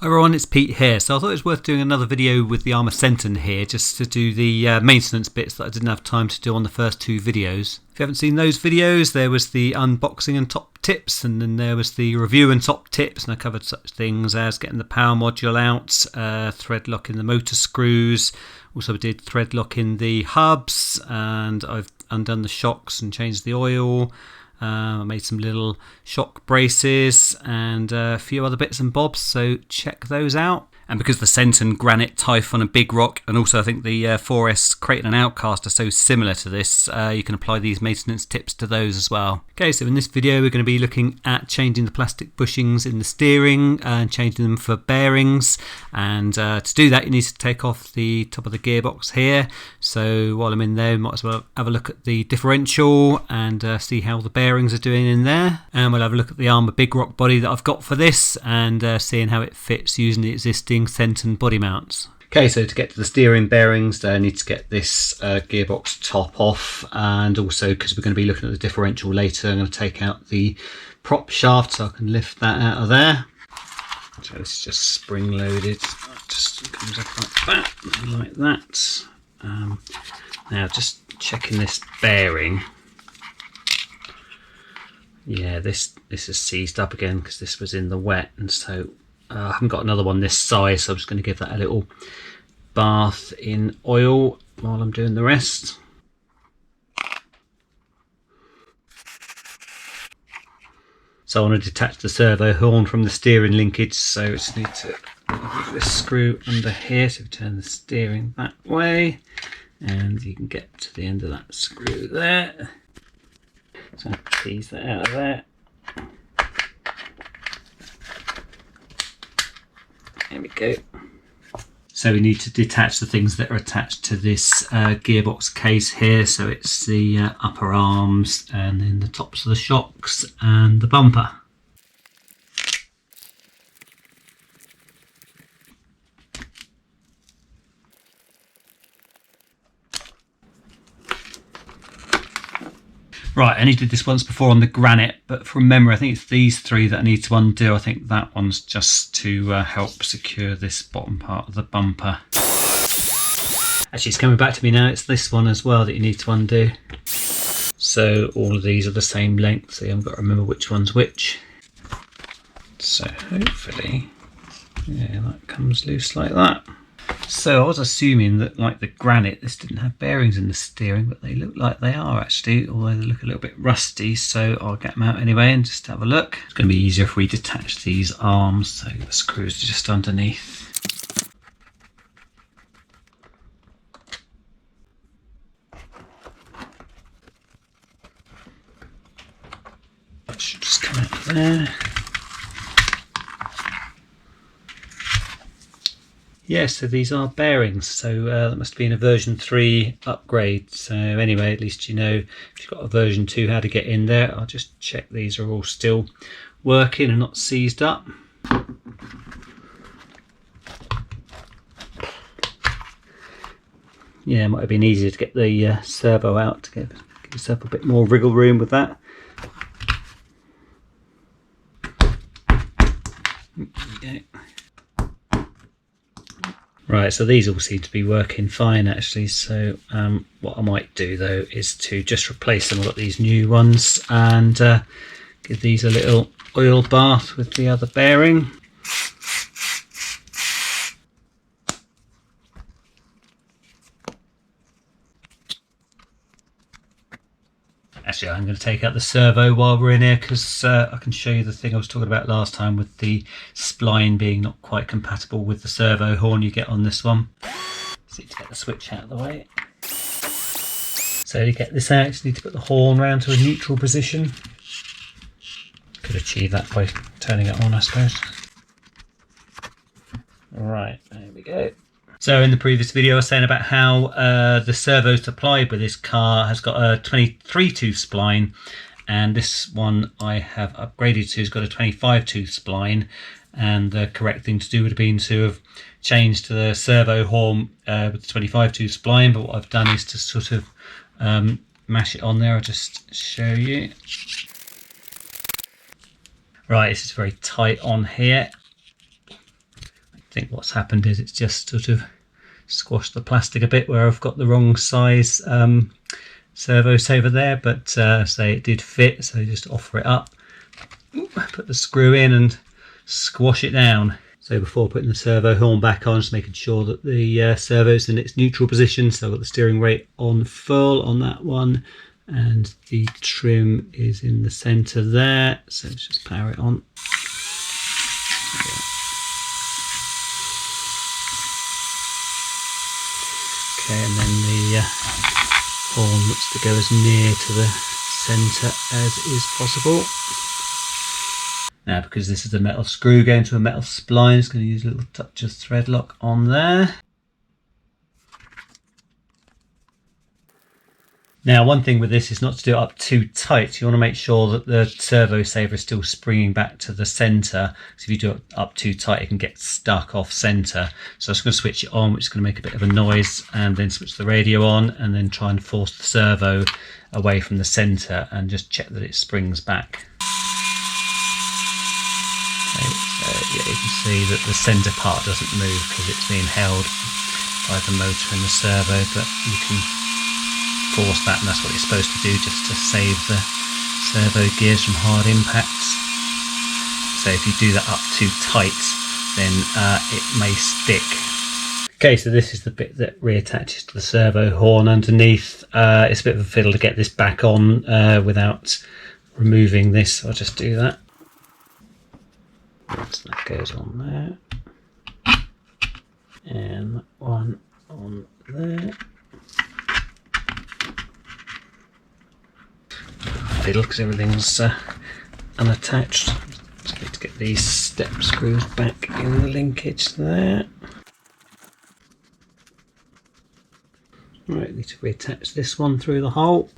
Hi everyone, it's Pete here. So I thought it was worth doing another video with the Arrma Senton here, just to do the maintenance bits that I didn't have time to do on the first two videos. If you haven't seen those videos, there was the unboxing and top tips, and then there was the review and top tips, and I covered such things as getting the power module out, thread locking the motor screws, also did thread locking the hubs, and I've undone the shocks and changed the oil. I made some little shock braces and a few other bits and bobs, so check those out. And because the Senton, Granite Typhon and Big Rock, and also I think the 4S Creighton and Outcast are so similar to this, you can apply these maintenance tips to those as well. Okay, so in this video we're going to be looking at changing the plastic bushings in the steering and changing them for bearings, and to do that you need to take off the top of the gearbox here. So while I'm in there, we might as well have a look at the differential and see how the bearings are doing in there, and we'll have a look at the Arrma Big Rock body that I've got for this, and seeing how it fits using the existing Senton body mounts. Okay, so to get to the steering bearings, I need to get this gearbox top off, and also because we're going to be looking at the differential later, I'm going to take out the prop shaft so I can lift that out of there. So this is just spring loaded, just comes up like that. Now just checking this bearing. Yeah, this is seized up again because this was in the wet, and so I haven't got another one this size, so I'm just going to give that a little bath in oil while I'm doing the rest. So I want to detach the servo horn from the steering linkage, so I just need to move this screw under here, so we turn the steering that way, and you can get to the end of that screw there. So tease that out of there. There we go. So we need to detach the things that are attached to this gearbox case here. So it's the upper arms, and then the tops of the shocks and the bumper. Right, I only did this once before on the Granite, but from memory I think it's these three that I need to undo. I think that one's just to help secure this bottom part of the bumper. Actually, it's coming back to me now, it's this one as well that you need to undo. So all of these are the same length, so you haven't got to remember which one's which. So hopefully, yeah, that comes loose like that. So I was assuming that, like the Granite, this didn't have bearings in the steering, but they look like they are actually, although they look a little bit rusty, so I'll get them out anyway and just have a look. It's going to be easier if we detach these arms, so the screws are just underneath. That should just come out there. Yeah, so these are bearings, so that must have been a version 3 upgrade. So anyway, at least you know if you've got a version 2 how to get in there. I'll just check these are all still working and not seized up. Yeah, it might have been easier to get the servo out to give yourself a bit more wriggle room with that. There we go. Right, so these all seem to be working fine actually, so what I might do though is to just replace them. I've got these new ones, and give these a little oil bath with the other bearing. Actually, I'm going to take out the servo while we're in here, because I can show you the thing I was talking about last time with the spline being not quite compatible with the servo horn you get on this one. So you need to get the switch out of the way. So to get this out, you need to put the horn round to a neutral position. Could achieve that by turning it on, I suppose. Right, there we go. So in the previous video I was saying about how the servo supplied with this car has got a 23 tooth spline, and this one I have upgraded to has got a 25 tooth spline, and the correct thing to do would have been to have changed to the servo horn with the 25 tooth spline, but what I've done is to sort of mash it on there. I'll just show you. Right, this is very tight on here. think what's happened is it's just sort of squashed the plastic a bit where I've got the wrong size servo saver there, but say it did fit, so just offer it up, put the screw in and squash it down. So before putting the servo horn back on, just making sure that the servo's in its neutral position. So I've got the steering rate on full on that one, and the trim is in the centre there. So let's just power it on. Okay, and then the horn looks to go as near to the centre as is possible. Now, because this is a metal screw going to a metal spline, it's going to use a little touch of thread lock on there. Now, one thing with this is not to do it up too tight. You want to make sure that the servo saver is still springing back to the centre. So if you do it up too tight, it can get stuck off centre. So I'm just going to switch it on, which is going to make a bit of a noise, and then switch the radio on, and then try and force the servo away from the centre and just check that it springs back. Okay, so yeah, you can see that the centre part doesn't move because it's being held by the motor and the servo, but you can force that, and that's what it's supposed to do, just to save the servo gears from hard impacts. So if you do that up too tight, then it may stick. Okay, so this is the bit that reattaches to the servo horn underneath. It's a bit of a fiddle to get this back on without removing this. I'll just do that. So that goes on there, and that one on there. Fiddle because everything's unattached. Just need to get these step screws back in the linkage there. Right, need to reattach this one through the hole.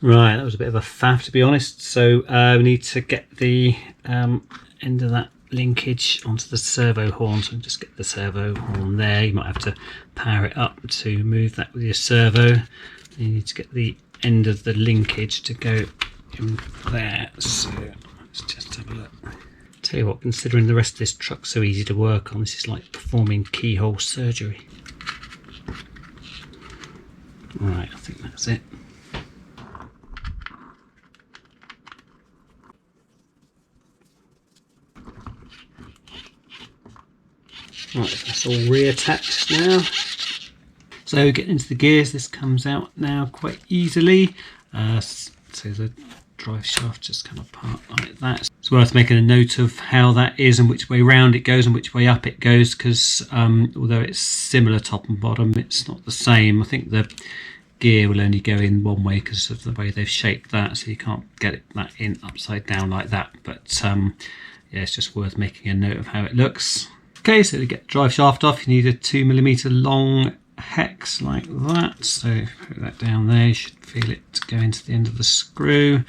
Right, that was a bit of a faff, to be honest. So we need to get the end of that linkage onto the servo horn. So just get the servo horn there. You might have to power it up to move that with your servo. You need to get the end of the linkage to go in there. So let's just have a look. Tell you what, considering the rest of this truck's so easy to work on, this is like performing keyhole surgery. Right, I think that's it. Right, that's all reattached now. So getting into the gears, this comes out now quite easily. So the drive shaft just come apart like that. It's worth making a note of how that is and which way round it goes and which way up it goes, because although it's similar top and bottom, it's not the same. I think the gear will only go in one way because of the way they've shaped that, so you can't get that in upside down like that. But yeah, it's just worth making a note of how it looks. Okay, so to get the drive shaft off, you need a 2mm long hex like that. So put that down there, you should feel it go into the end of the screw.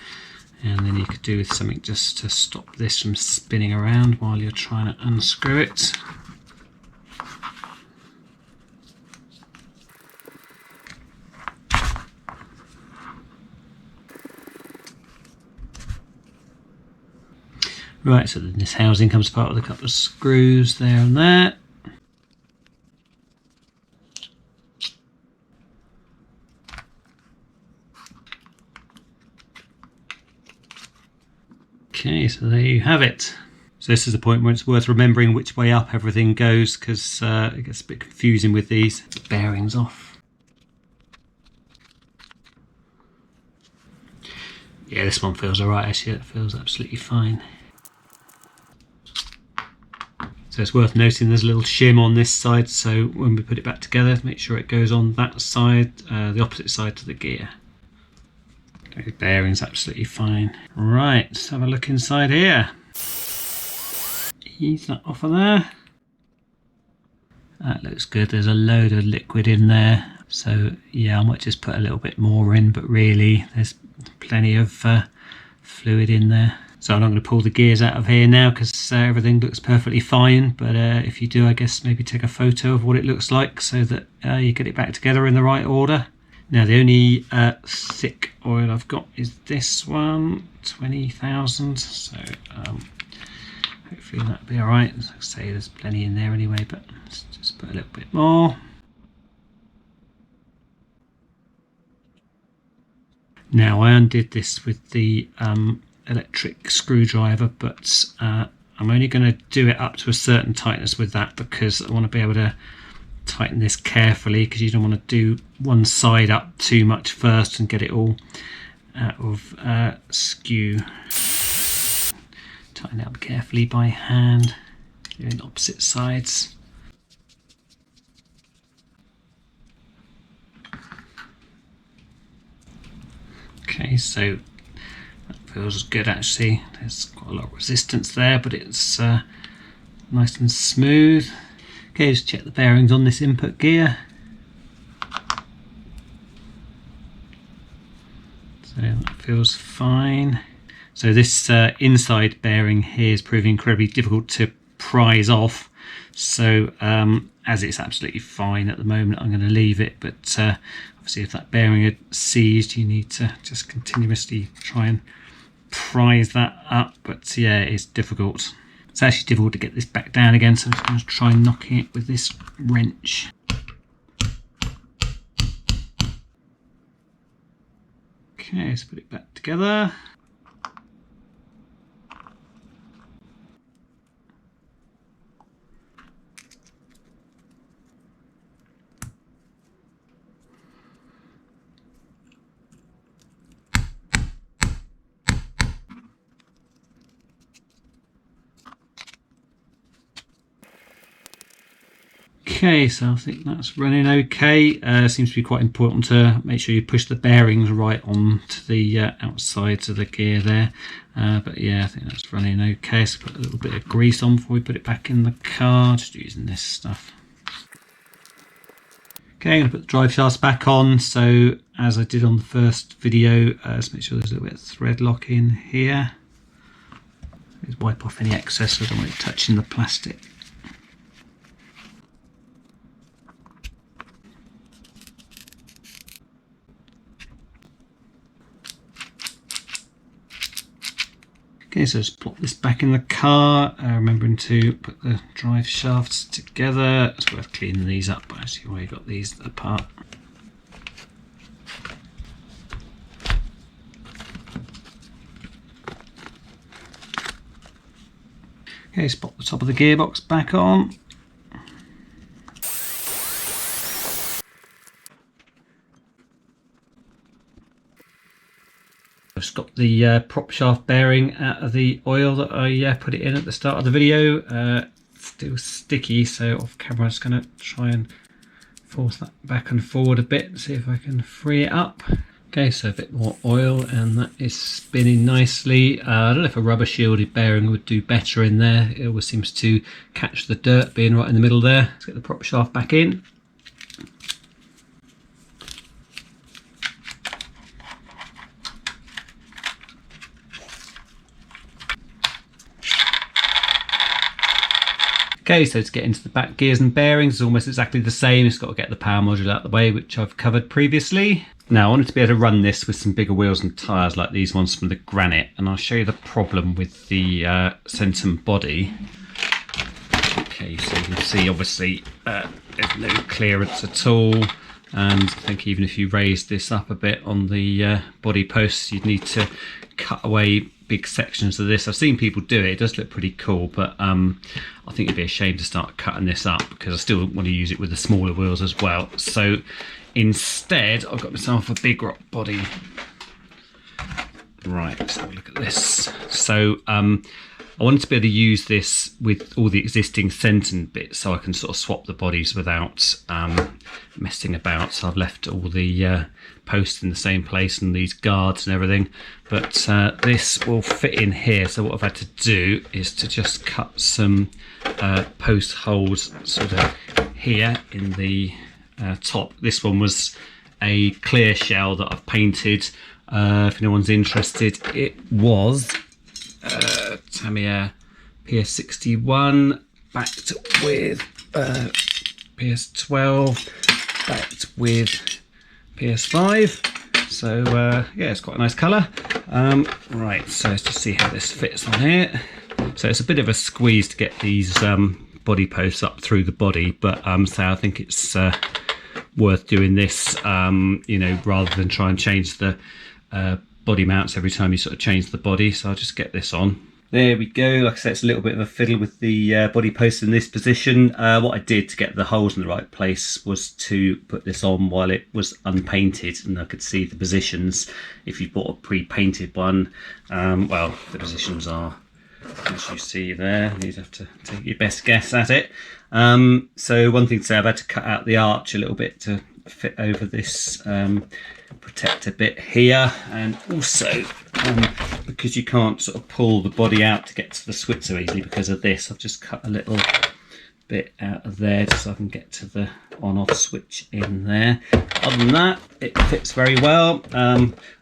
And then you could do with something just to stop this from spinning around while you're trying to unscrew it. Right, so then this housing comes apart with a couple of screws there and there. Okay, so there you have it. So this is the point where it's worth remembering which way up everything goes, because it gets a bit confusing with these bearings off. Yeah, this one feels alright actually, it feels absolutely fine. So it's worth noting there's a little shim on this side, so when we put it back together, make sure it goes on that side, the opposite side to the gear. The bearing's absolutely fine. Right, let's have a look inside here. Ease that off of there. That looks good, there's a load of liquid in there. So yeah, I might just put a little bit more in, but really there's plenty of fluid in there. So I'm not going to pull the gears out of here now because everything looks perfectly fine, but if you do, I guess maybe take a photo of what it looks like so that you get it back together in the right order. Now the only thick oil I've got is this one, 20,000, so hopefully that'll be alright. As I say, there's plenty in there anyway, but let's just put a little bit more. Now I undid this with the electric screwdriver, but I'm only going to do it up to a certain tightness with that, because I want to be able to tighten this carefully, because you don't want to do one side up too much first and get it all out of skew. Tighten it up carefully by hand, doing opposite sides. Okay, so that feels good actually. There's quite a lot of resistance there, but it's nice and smooth. Okay, just check the bearings on this input gear. So that feels fine. So this inside bearing here is proving incredibly difficult to prise off. So as it's absolutely fine at the moment, I'm going to leave it. But obviously if that bearing had seized, you need to just continuously try and prise that up. But yeah, it's difficult. It's actually difficult to get this back down again, so I'm just going to try knocking it with this wrench. Okay, let's put it back together. Okay, so I think that's running okay. Seems to be quite important to make sure you push the bearings right onto the outsides of the gear there. But yeah, I think that's running okay. So put a little bit of grease on before we put it back in the car, just using this stuff. Okay, I'm going to put the drive shafts back on. So as I did on the first video, let's make sure there's a little bit of thread lock in here. Let's wipe off any excess so I don't want it touching the plastic. Okay, so just plop this back in the car, remembering to put the drive shafts together. It's worth cleaning these up, but actually why you got these apart. Okay, so pop the top of the gearbox back on. I've just got the prop shaft bearing out of the oil that I put it in at the start of the video. Still sticky, so off camera I'm just going to try and force that back and forward a bit and see if I can free it up. Okay, so a bit more oil and that is spinning nicely. I don't know if a rubber shielded bearing would do better in there. It always seems to catch the dirt being right in the middle there. Let's get the prop shaft back in. Okay, so to get into the back gears and bearings is almost exactly the same. It's got to get the power module out of the way, which I've covered previously. Now I wanted to be able to run this with some bigger wheels and tyres like these ones from the Granite, and I'll show you the problem with the Senton body. Okay, so you can see obviously there's no clearance at all, and I think even if you raise this up a bit on the body posts, you'd need to cut away big sections of this. I've seen people do it. It does look pretty cool, but I think it'd be a shame to start cutting this up because I still want to use it with the smaller wheels as well. So instead I've got myself a big rock body. Right, let's have a look at this. So I wanted to be able to use this with all the existing Senton bits so I can sort of swap the bodies without messing about. So I've left all the posts in the same place and these guards and everything, but this will fit in here. So what I've had to do is to just cut some post holes sort of here in the top. This one was a clear shell that I've painted. If anyone's interested, it was Tamiya PS61 backed with PS12 backed with PS5. So yeah, it's quite a nice colour. Right, so let's just see how this fits on here. So it's a bit of a squeeze to get these body posts up through the body, but so I think it's worth doing this, you know, rather than try and change the body mounts every time you sort of change the body. So I'll just get this on. There we go. Like I said, it's a little bit of a fiddle with the body post in this position. What I did to get the holes in the right place was to put this on while it was unpainted, and I could see the positions. If you bought a pre-painted one, well, the positions are, as you see there, you'd have to take your best guess at it. So one thing to say, I've had to cut out the arch a little bit to fit over this protector bit here, and also because you can't sort of pull the body out to get to the switch so easily because of this, I've just cut a little bit out of there just so I can get to the on-off switch in there. Other than that, it fits very well.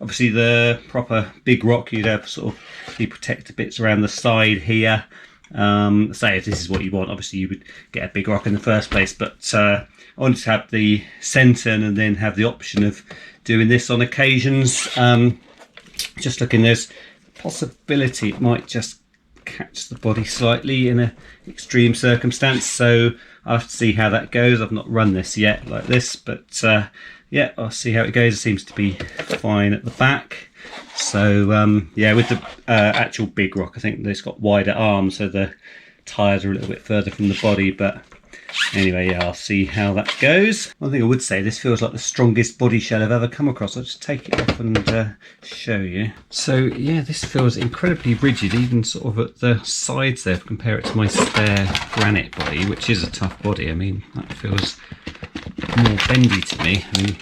Obviously the proper big rock, you'd have sort of the protector bits around the side here. Say if this is what you want, obviously you would get a big rock in the first place, but I wanted to have the Senton and then have the option of doing this on occasions. Just looking, there's possibility it might just catch the body slightly in a extreme circumstance, so I'll have to see how that goes. I've not run this yet like this, but yeah, I'll see how it goes. It seems to be fine at the back. So yeah, with the actual big rock, I think it's got wider arms, so the tyres are a little bit further from the body, but anyway, yeah, I'll see how that goes. One thing I would say, this feels like the strongest body shell I've ever come across. I'll just take it off and show you. So yeah, this feels incredibly rigid, even sort of at the sides there, if I compare it to my spare granite body, which is a tough body. I mean, that feels more bendy to me. I mean,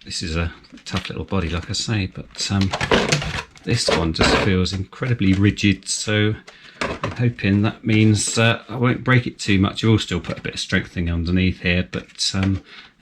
this is a tough little body, like I say, but this one just feels incredibly rigid, so I'm hoping that means I won't break it too much. I will still put a bit of strengthening underneath here, but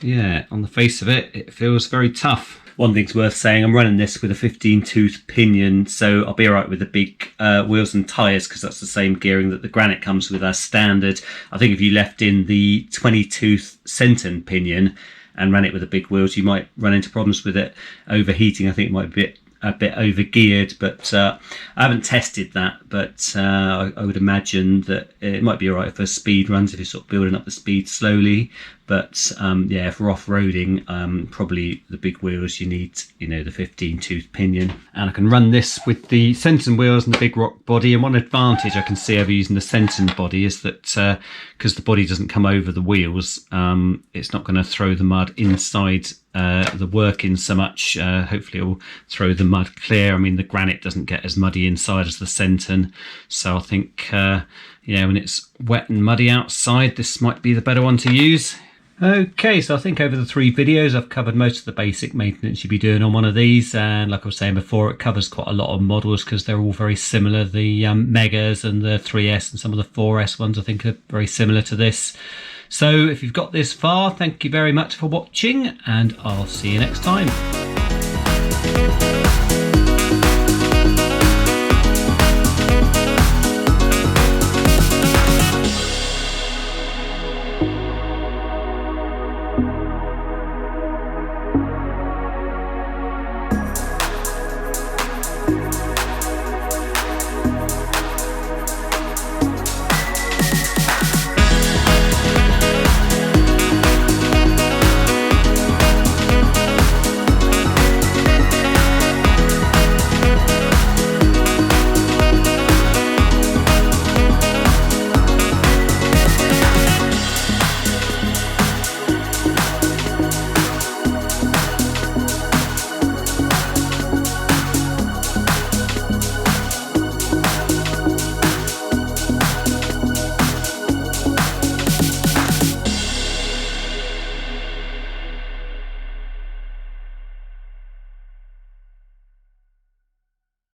yeah, on the face of it, it feels very tough. One thing's worth saying, I'm running this with a 15-tooth pinion, so I'll be alright with the big wheels and tyres, because that's the same gearing that the Granite comes with as standard. I think if you left in the 20-tooth Senton pinion and ran it with the big wheels, you might run into problems with it overheating. I think it might be a bit over geared, but I haven't tested that, but I would imagine that it might be alright for speed runs if you're sort of building up the speed slowly, but yeah, for off-roading, probably the big wheels, you need, you know, the 15-tooth pinion. And I can run this with the Senton wheels and the big rock body, and one advantage I can see over using the Senton body is that because the body doesn't come over the wheels, it's not going to throw the mud inside the workings so much. Hopefully it will throw the mud clear. I mean, the Granite doesn't get as muddy inside as the Senton, so I think yeah, when it's wet and muddy outside, this might be the better one to use. Okay, so I think over the 3 videos I've covered most of the basic maintenance you'd be doing on one of these, and like I was saying before, it covers quite a lot of models because they're all very similar. The Megas and the 3S and some of the 4S ones I think are very similar to this. So if you've got this far, thank you very much for watching, and I'll see you next time.